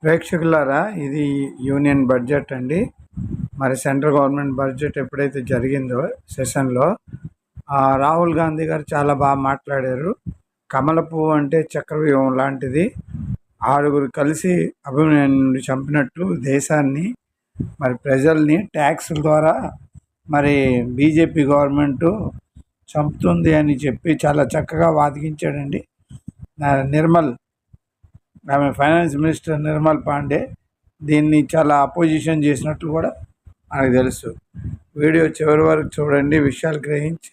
ప్రేక్షకులారా, ఇది union budget అండి. మరి సెంట్రల్ గవర్నమెంట్ బడ్జెట్ ఎప్పుడైతే జరిగిందో సెషన్లో రాహుల్ గాంధీ గారు చాలా బాగా మాట్లాడారు. కమల పువ్వు అంటే చక్రవ్యూహం లాంటిది. ఆరుగురు కలిసి అభిమన్యుని చంపినట్టు దేశాన్ని, మరి ప్రజల్ని ట్యాక్స్ ద్వారా మరి బీజేపీ గవర్నమెంటు చంపుతుంది అని చెప్పి చాలా చక్కగా వాదించాడండి. నిర్మల్, ఆమె ఫైనాన్స్ మినిస్టర్ నిర్మల్ పాండే దీన్ని చాలా అపోజిషన్ చేసినట్లు కూడా నాకు తెలుసు. వీడియో చివరి వరకు చూడండి, విషయాలు గ్రహించి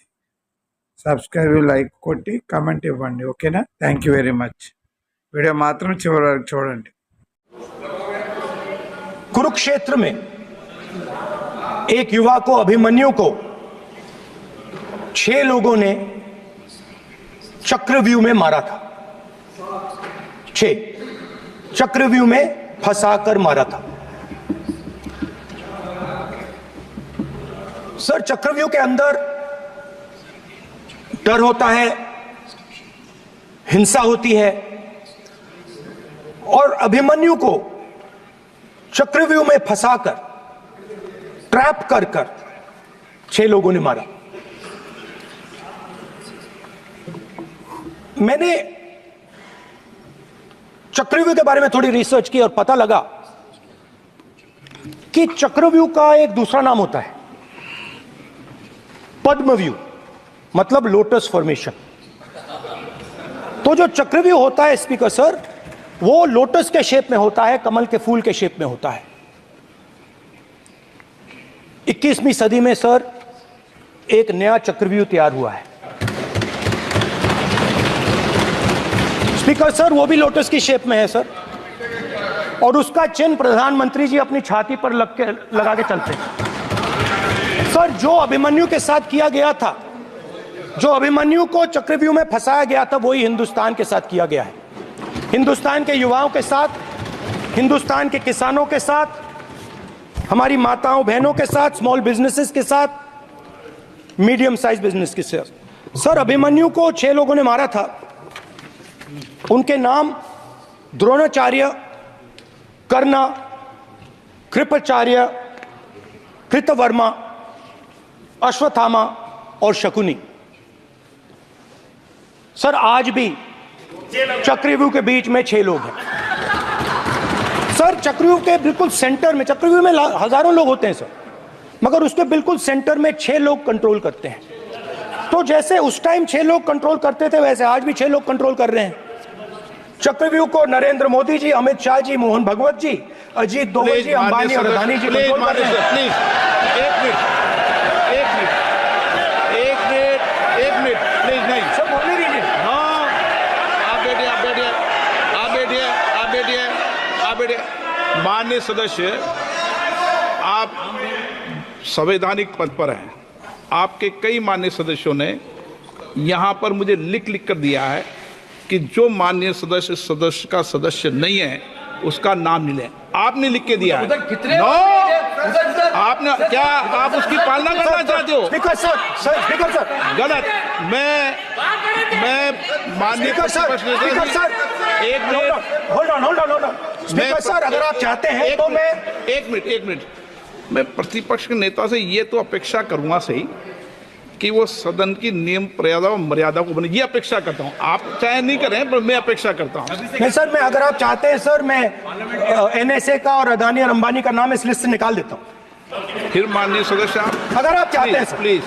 సబ్స్క్రైబ్, లైక్ కొట్టి కామెంట్ ఇవ్వండి. ఓకేనా? Thank you very much. Video మాత్రం చివరి వరకు చూడండి. कुरुक्षेत्र में एक युवा को, अभिमन्यु को 6 लोगों ने चक्रव्यूह में मारा था। 6 चक्रव्यूह में फंसाकर मारा था। सर, चक्रव्यूह के अंदर डर होता है, हिंसा होती है, और अभिमन्यु को चक्रव्यूह में फंसाकर, ट्रैप कर 6 लोगों ने मारा। मैंने चक्रव्यूह के बारे में थोड़ी रिसर्च की और पता लगा कि चक्रव्यूह का एक दूसरा नाम होता है पद्मव्यूह, मतलब लोटस फॉर्मेशन। तो जो चक्रव्यूह होता है स्पीकर सर, वो लोटस के शेप में होता है, कमल के फूल के शेप में होता है। 21वीं सदी में सर एक नया चक्रव्यूह तैयार हुआ है स्पीकर सर, वो भी लोटस की शेप में है सर, और उसका चिन्ह प्रधानमंत्री जी अपनी छाती पर लगा के चलते हैं। सर, जो अभिमन्यु के साथ किया गया था, जो अभिमन्यु को चक्रव्यूह में फंसाया गया था, वही हिंदुस्तान के साथ किया गया है। हिंदुस्तान के युवाओं के साथ, हिंदुस्तान के किसानों के साथ, हमारी माताओं बहनों के साथ, स्मॉल बिजनेसेस के साथ, मीडियम साइज बिजनेस के साथ। सर, अभिमन्यु को 6 लोगों ने मारा था। उनके नाम द्रोणाचार्य, कर्ण, कृपाचार्य, कृतवर्मा, अश्वत्थामा और शकुनी। सर, आज भी चक्रव्यूह के बीच में 6 लोग हैं। सर, चक्रव्यूह के बिल्कुल सेंटर में, चक्रव्यूह में हजारों लोग होते हैं सर, मगर उसके बिल्कुल सेंटर में 6 लोग कंट्रोल करते हैं। तो जैसे उस टाइम 6 लोग कंट्रोल करते थे, वैसे आज भी 6 लोग कंट्रोल कर रहे हैं। चक्रव्यूह को नरेंद्र मोदी जी, अमित शाह जी, मोहन भगवत जी, अजीत दोवल जी, अंबानी और अदानी जी कंट्रोल कर रहे हैं। प्लीज एक मिनट प्लीज, नहीं सर बोलने दीजिए। हाँ, आप बैठिए। माननीय सदस्य, आप संवैधानिक पद पर हैं। आपके कई माननीय सदस्यों ने यहाँ पर मुझे लिख कर दिया है कि जो माननीय सदस्य का सदस्य नहीं है उसका नाम नहीं लें। आपने लिख के दिया है। नो, आपने क्या, आप उसकी पालना करना चाहते हो? स्पीकर सर, गलत। मैं माननीय स्पीकर सर, एक minute, hold on. Speaker sir, अगर आप चाहते हैं तो मैं एक मिनट मैं प्रतिपक्ष के नेता से ये तो अपेक्षा करूंगा सही कि वो सदन की नियम मर्यादा को बने, ये अपेक्षा करता हूं। आप चाहे नहीं करें, पर मैं अपेक्षा करता हूं। नहीं सर, मैं, अगर आप चाहते हैं सर, मैं NSA का और अदानी और अंबानी का नाम इस लिस्ट से निकाल देता हूं। फिर माननीय सदस्य, अगर आप चाहते हैं प्लीज।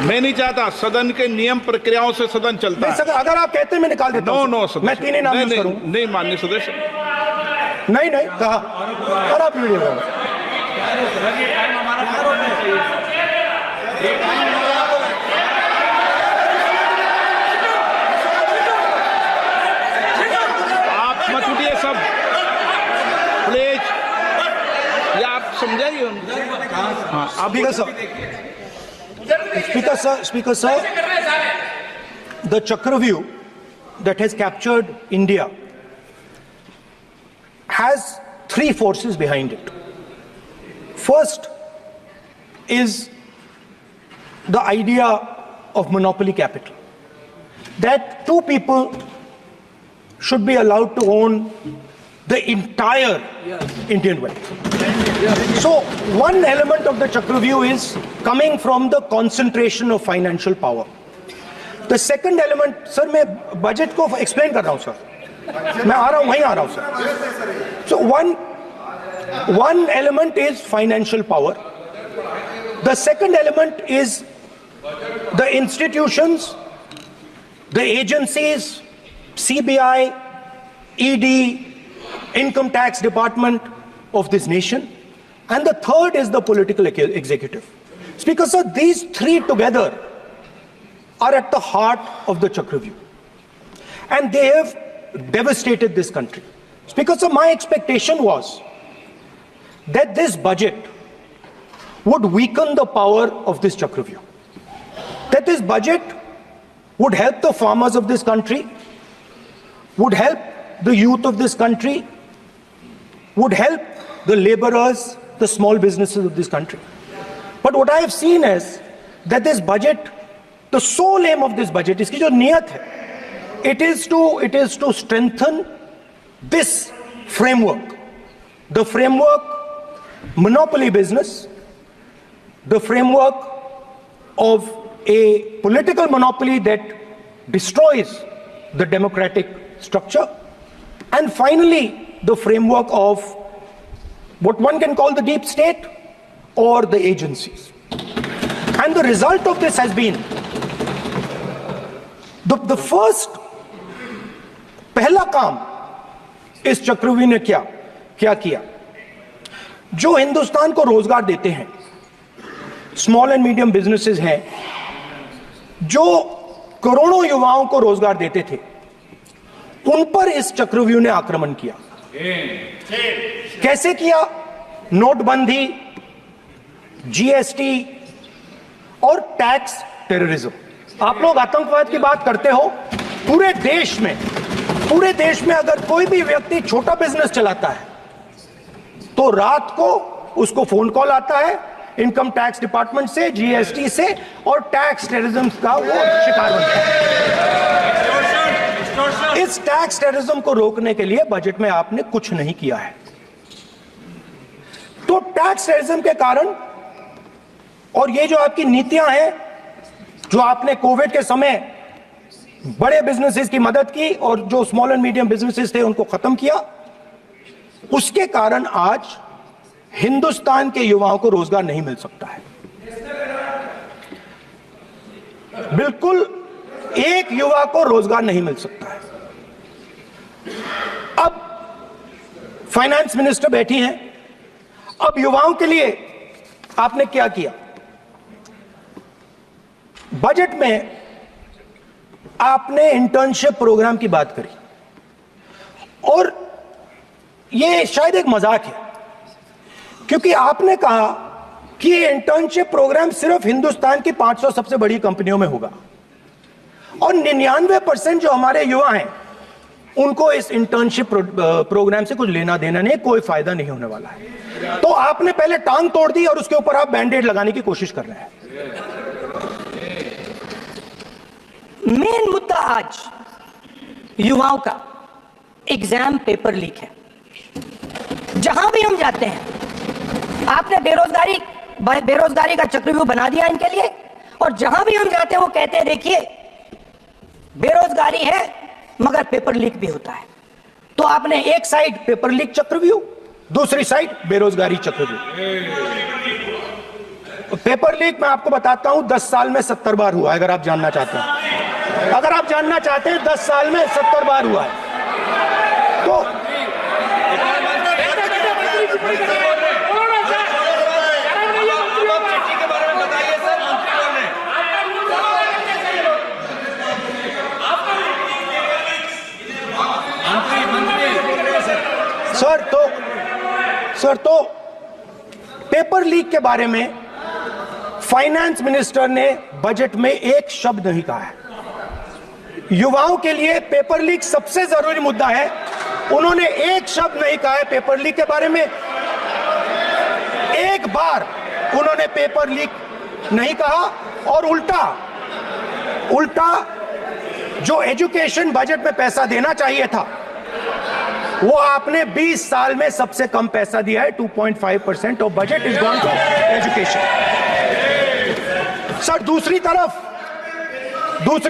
मैं नहीं चाहता, सदन के नियम प्रक्रियाओं से सदन चलता है। सर, अगर आप कहते हैं मैं निकाल देता हूं। नो सदस्य, मैं 3 नाम यूज करूं। नहीं माननीय सदस्य, नहीं कहा। और आप वीडियो सब प्लीज, या आप समझाइए। हाँ, आप Speaker sir, the Chakravyu that has captured India has 3 forces behind it. First is the idea of monopoly capital, that 2 people should be allowed to own the entire Indian wealth. So one element of the Chakravyuh is coming from the concentration of financial power. The second element, sir, मैं budget को explain कर रहा हूं sir, मैं आ रहा हूं, वहीं आ रहा हूं sir. So one element is financial power. The second element is the institutions, the agencies, CBI, ED, Income Tax Department of this nation, and the third is the political executive. Speaker sir, these three together are at the heart of the Chakravyuh, and they have devastated this country. Speaker sir, my expectation was that this budget would weaken the power of this Chakravyuh, that this budget would help the farmers of this country, would help the youth of this country, would help the laborers, the small businesses of this country. But what I have seen is that this budget, the sole aim of this budget, iski jo niyat hai, it is to strengthen this framework, the framework monopoly business, the framework of a political monopoly that destroys the democratic structure, and finally the framework of what one can call the deep state or the agencies. And the result of this has been the first पहला काम इस चक्रव्यूह ने क्या किया, जो हिंदुस्तान को रोजगार देते हैं, स्मॉल एंड मीडियम बिजनेसेस हैं, जो करोड़ों युवाओं को रोजगार देते थे, उन पर इस चक्रव्यूह ने आक्रमण किया. कैसे किया? नोटबंदी, जीएसटी और टैक्स टेररिज्म. आप लोग आतंकवाद की बात करते हो, पूरे देश में अगर कोई भी व्यक्ति छोटा बिजनेस चलाता है तो रात को उसको फोन कॉल आता है इनकम टैक्स डिपार्टमेंट से, जीएसटी से, और टैक्स टेररिज्म का वो शिकार बनता है. इस टैक्स टेररिज्म को रोकने के लिए बजट में आपने कुछ नहीं किया है. तो टैक्स टेररिज्म के कारण और ये जो आपकी नीतियां हैं, जो आपने कोविड के समय बड़े बिजनेसेस की मदद की और जो स्मॉल एंड मीडियम बिजनेसेस थे उनको खत्म किया, उसके कारण आज हिंदुस्तान के युवाओं को रोजगार नहीं मिल सकता है. बिल्कुल एक युवा को रोजगार नहीं मिल सकता है. अब फाइनेंस मिनिस्टर बैठी हैं, अब युवाओं के लिए आपने क्या किया? बजट में आपने इंटर्नशिप प्रोग्राम की बात करी, और यह शायद एक मजाक है, क्योंकि आपने कहा कि ये इंटर्नशिप प्रोग्राम सिर्फ हिंदुस्तान की 500 सबसे बड़ी कंपनियों में होगा, और 99% जो हमारे युवा हैं उनको इस इंटर्नशिप प्रोग्राम से कुछ लेना देना नहीं, कोई फायदा नहीं होने वाला है. तो आपने पहले टांग तोड़ दी और उसके ऊपर आप बैंडेड लगाने की कोशिश कर रहे हैं. मेन मुद्दा आज युवाओं का एग्जाम पेपर लीक है. जहां भी हम जाते हैं, आपने बेरोजगारी का चक्रव्यूह बना दिया इनके लिए, और जहां भी हम जाते हैं वो कहते हैं देखिए बेरोजगारी है मगर पेपर लीक भी होता है. तो आपने एक साइड पेपर लीक चक्रव्यूह, दूसरी साइड बेरोजगारी चक्रव्यूह. पेपर लीक मैं आपको बताता हूं 10 साल में 70 बार हुआ है. अगर आप जानना चाहते हैं, 10 साल में 70 बार हुआ है. तो सर तो पेपर लीक के बारे में फाइनेंस मिनिस्टर ने बजट में एक शब्द नहीं कहा है. युवाओं के लिए पेपर लीक सबसे जरूरी मुद्दा है, उन्होंने एक शब्द नहीं कहा है पेपर लीक के बारे में. एक बार उन्होंने पेपर लीक नहीं कहा, और उल्टा जो एजुकेशन बजट में पैसा देना चाहिए था वो आपने 20 साल में सबसे कम पैसा दिया है। 2.5% of budget is gone to education. Sir दूसरी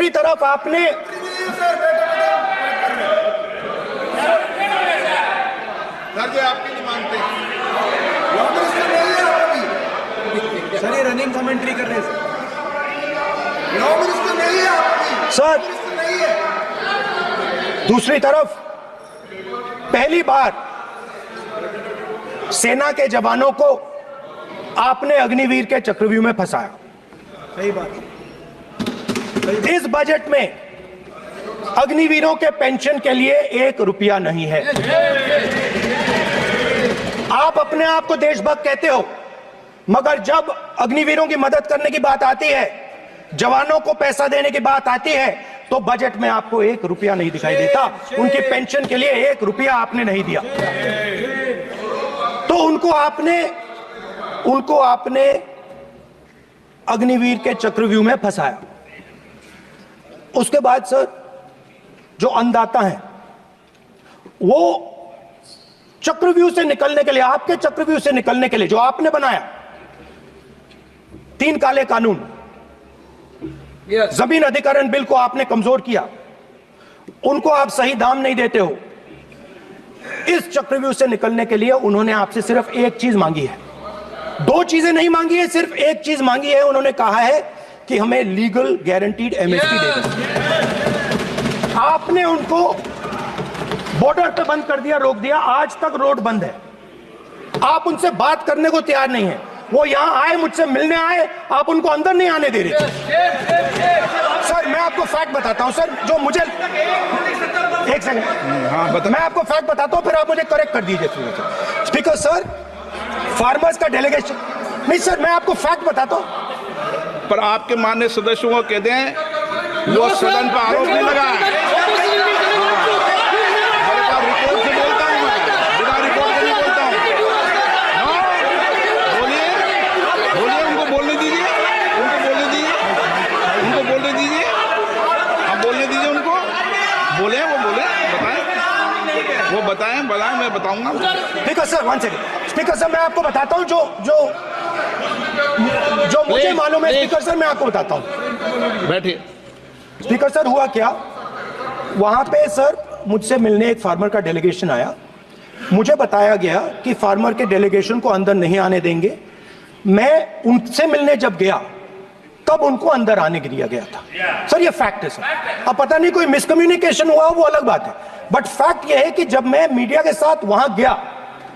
तरफ आपने आपकी नहीं मानते। सर ये रनिंग कमेंट्री कर रहे हैं सर दूसरी तरफ पहली बार सेना के जवानों को आपने अग्निवीर के चक्रव्यूह में फंसाया। सही बात। इस बजट में अग्निवीरों के पेंशन के लिए 1 रुपया नहीं है। आप अपने आप को देशभक्त कहते हो, मगर जब अग्निवीरों की मदद करने की बात आती है, जवानों को पैसा देने की बात आती है, तो बजट में आपको 1 रुपया नहीं दिखाई देता। उनकी पेंशन के लिए 1 रुपया आपने नहीं दिया। तो उनको आपने अग्निवीर के चक्रव्यूह में फंसाया। उसके बाद सर जो अन्नदाता हैं वो चक्रव्यूह से निकलने के लिए, आपके चक्रव्यूह से निकलने के लिए जो आपने बनाया 3 काले कानून, जमीन अधिग्रहण बिल को आपने कमजोर किया, उनको आप सही दाम नहीं देते हो। इस चक्रव्यूह से निकलने के लिए उन्होंने आपसे सिर्फ एक चीज मांगी है, 2 चीजें नहीं मांगी है, सिर्फ एक चीज मांगी है। उन्होंने कहा है कि हमें लीगल गारंटीड एमएसपी दे दो। आपने उनको बॉर्डर पे बंद कर दिया, रोक दिया। आज तक रोड बंद है। आप उनसे बात करने को तैयार नहीं है। वो यहां आए, मुझसे मिलने आए, आप उनको अंदर नहीं आने दे रहे। सर मैं आपको फैक्ट बताता हूं सर, जो मुझे एक सेकंड, हाँ बता। मैं आपको फैक्ट बताता हूं, फिर आप मुझे करेक्ट कर दीजिए। स्पीकर सर, फार्मर्स का डेलीगेशन नहीं सर, मैं आपको फैक्ट बताता हूं। पर आपके माननीय सदस्यों को कहते हैं वो सदन पर आरोप नहीं लगा है। रिपोर्ट से बोलता हूँ मैं, बिना रिपोर्ट से नहीं बोलता हूँ। बोलिए बोलिए, उनको बोलने दीजिए, उनको बोलने दीजिए, उनको बोलने दीजिए, आप बोलने दीजिए उनको। बोले, वो बोले, बताएं, वो बताएं, मैं बताऊंगा। Speaker sir 1 second. Speaker sir मैं आपको बताता हूं जो मुझे मालूम है। स्पीकर सर मैं आपको बताता हूं। बैठिए। स्पीकर सर हुआ क्या, वहां पे सर मुझसे मिलने एक फार्मर का डेलीगेशन आया। मुझे बताया गया कि फार्मर के डेलीगेशन को अंदर नहीं आने देंगे। मैं उनसे मिलने जब गया तब उनको अंदर आने के दिया गया था। सर ये फैक्ट है सर। अब पता नहीं कोई मिसकम्युनिकेशन हुआ, वो अलग बात है, बट फैक्ट ये है कि जब मैं मीडिया के साथ वहां गया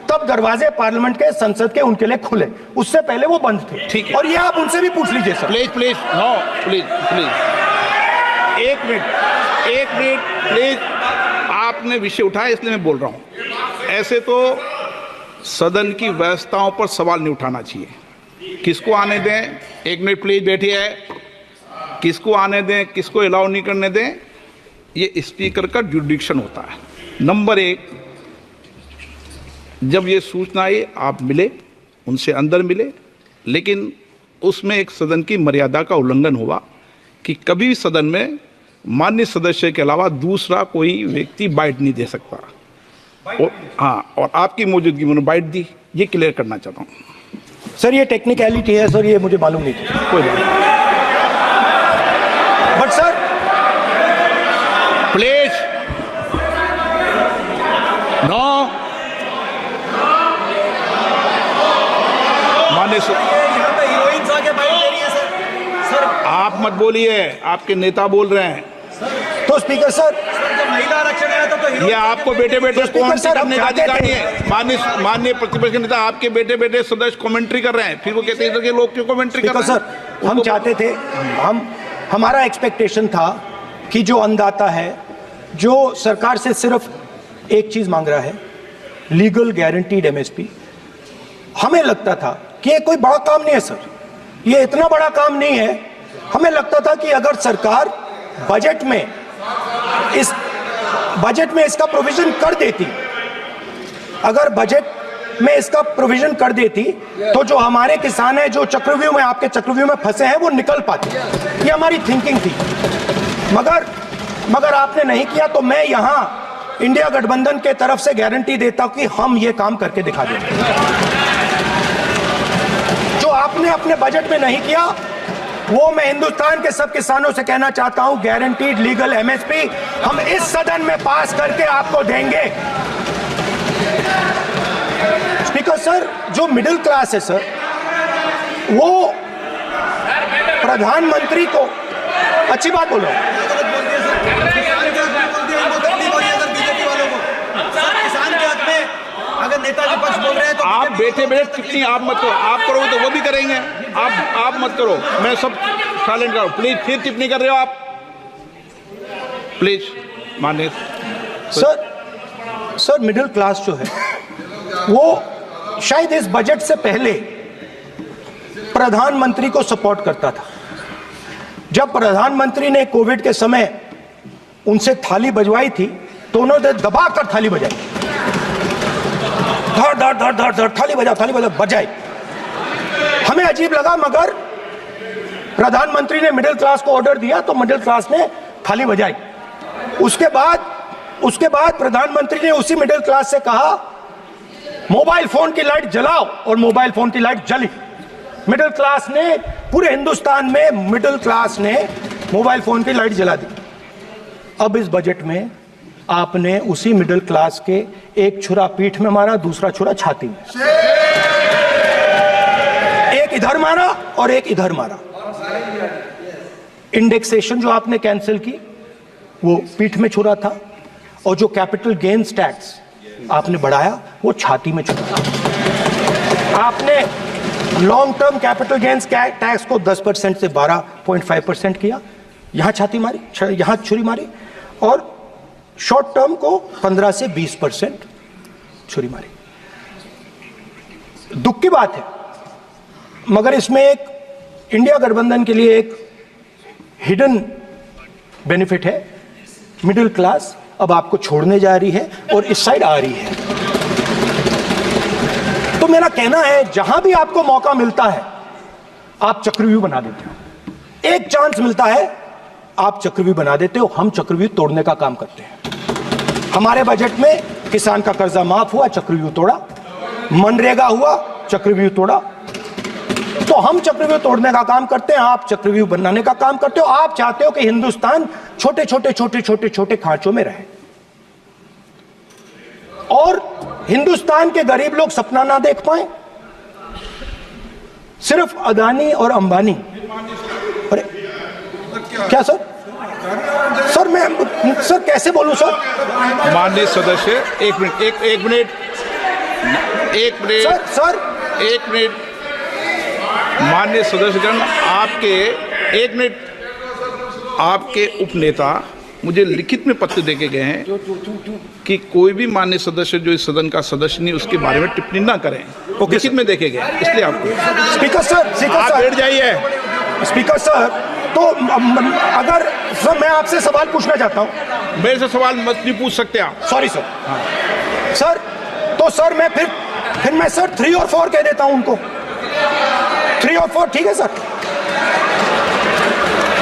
तब दरवाजे पार्लियामेंट के, संसद के उनके लिए खुले, उससे पहले वो बंद थे। ठीक है। और ये आप उनसे भी पूछ लीजिए sir. Please please, no please please, एक मिनट प्लीज। आपने विषय उठाया इसलिए मैं बोल रहा हूं। ऐसे तो सदन की व्यवस्थाओं पर सवाल नहीं उठाना चाहिए। किसको आने दें, 1 मिनट प्लीज बैठिए। किसको आने दें, किसको अलाउ नहीं करने दें, ये स्पीकर का जुडिक्शन होता है। नंबर 1, जब ये सूचना आई आप मिले, उनसे अंदर मिले, लेकिन उसमें एक सदन की मर्यादा का उल्लंघन हुआ कि कभी सदन में माननीय सदस्य के अलावा दूसरा कोई व्यक्ति बाइट नहीं दे सकता। और आपकी मौजूदगी में बाइट दी, ये क्लियर करना चाहता हूँ। सर ये टेक्निकलिटी है सर, ये मुझे मालूम नहीं थी। कोई बात नहीं। But sir please, no. माननीय हीरोइंस आके बाइट दे रही है सर। आप मत बोलिए, आपके नेता बोल रहे हैं। तो स्पीकर सर, जब महिला आरक्षण आया था तो ये आपको बेटे बेटे स्पीकर सर, हम करने का चाहते अधिकार थे। है। माननीय प्रतिपक्ष के नेता आपके बेटे बेटे सदस्य कमेंट्री कर रहे हैं, फिर वो कहते हैं कि लोग क्यों कमेंट्री कर स्पीकर रहे हैं। सर हम चाहते थे, हमारा एक्सपेक्टेशन था कि जो अन्नदाता है, जो सरकार से सिर्फ एक चीज मांग रहा है, लीगल गारंटीड एमएसपी। हमें लगता था कि ये कोई बड़ा काम नहीं है सर, ये इतना बड़ा काम नहीं है। हमें लगता था कि अगर सरकार बजट में इसका प्रोविजन कर देती, अगर बजट में इसका प्रोविजन कर देती, तो जो हमारे किसान हैं जो चक्रव्यूह में, आपके चक्रव्यूह में फंसे हैं, वो निकल पाते। ये हमारी थिंकिंग थी, मगर आपने नहीं किया। तो मैं यहां इंडिया गठबंधन के तरफ से गारंटी देता हूं कि हम ये काम करके दिखा देंगे। जो आपने अपने बजट में नहीं किया वो मैं हिंदुस्तान के सब किसानों से कहना चाहता हूं, गारंटीड लीगल एमएसपी हम इस सदन में पास करके आपको देंगे। स्पीकर सर, जो मिडिल क्लास है सर, वो प्रधानमंत्री को अच्छी बात बोलो, अगर नेता विपक्ष बोल रहे हैं तो आप बैठे बैठे टिप्पणी आप मत करो, आप करोगे तो वो भी करेंगे। आप मत करो, मैं सब साइलेंट करो प्लीज। फिर टिप्पणी कर रहे हो आप, प्लीज माननीय सर मिडिल क्लास जो है वो शायद इस बजट से पहले प्रधानमंत्री को सपोर्ट करता था। जब प्रधानमंत्री ने कोविड के समय उनसे थाली बजवाई थी तो उन्होंने दबाकर थाली बजाई, धड़ धड़ धड़ धड़ धड़ थाली बजा बजाई। हमें अजीब लगा, मगर प्रधानमंत्री ने मिडिल क्लास को ऑर्डर दिया तो मिडिल क्लास ने थाली बजाई। उसके बाद प्रधानमंत्री ने उसी मिडिल क्लास से कहा मोबाइल फोन की लाइट जलाओ, और मोबाइल फोन की लाइट जली। मिडिल क्लास ने, पूरे हिंदुस्तान में मिडिल क्लास ने मोबाइल फोन की लाइट जला दी। अब इस बजट में आपने उसी मिडिल क्लास के एक छुरा पीठ में मारा, दूसरा छुरा छाती में, एक इधर मारा और एक इधर मारा। इंडेक्सेशन जो आपने कैंसिल की वो पीठ में छुरा था, और जो कैपिटल गेन्स टैक्स आपने बढ़ाया वो छाती में छुरा था। आपने long term capital gains tax को 10% से 12.5% किया, यहां छाती मारी, यहां छुरी मारी, और शॉर्ट टर्म को 15 से 20% छुरी मारी। दुख की बात है, मगर इसमें एक इंडिया गठबंधन के लिए एक हिडन बेनिफिट है। मिडिल क्लास अब आपको छोड़ने जा रही है और इस साइड आ रही है। तो मेरा कहना है, जहां भी आपको मौका मिलता है आप चक्रव्यूह बना देते हो। एक चांस मिलता है आप चक्रव्यूह बना देते हो, हम चक्रव्यूह तोड़ने का काम करते हैं। हमारे बजट में किसान का कर्जा माफ हुआ, चक्रव्यूह तोड़ा, मनरेगा हुआ, चक्रव्यूह तोड़ा। तो हम चक्रव्यूह तोड़ने का काम करते हैं, आप चक्रव्यूह बनाने का काम करते हो। आप चाहते हो कि हिंदुस्तान छोटे छोटे खांचों में रहे, और हिंदुस्तान के गरीब लोग सपना ना देख पाए। सिर्फ अदानी और अंबानी। अरे क्या सर मैं सर कैसे बोलूं सर? माननीय सदस्य, एक मिनट सर माननीय सदस्यगण, आपके उपनेता मुझे लिखित में पत्र देके गए हैं कि कोई भी माननीय सदस्य जो इस सदन का सदस्य नहीं उसके बारे में टिप्पणी ना करें। लिखित में देखे गए, इसलिए आपको स्पीकर सर आप बैठ जाइए। स्पीकर सर, तो अगर सर मैं आपसे सवाल पूछना चाहता हूं। मेरे से सवाल मत नहीं पूछ सकते आप। Sorry sir. सर तो सर मैं फिर मैं सर 3 और 4 कह देता हूं उनको। 3 और 4 ठीक है सर?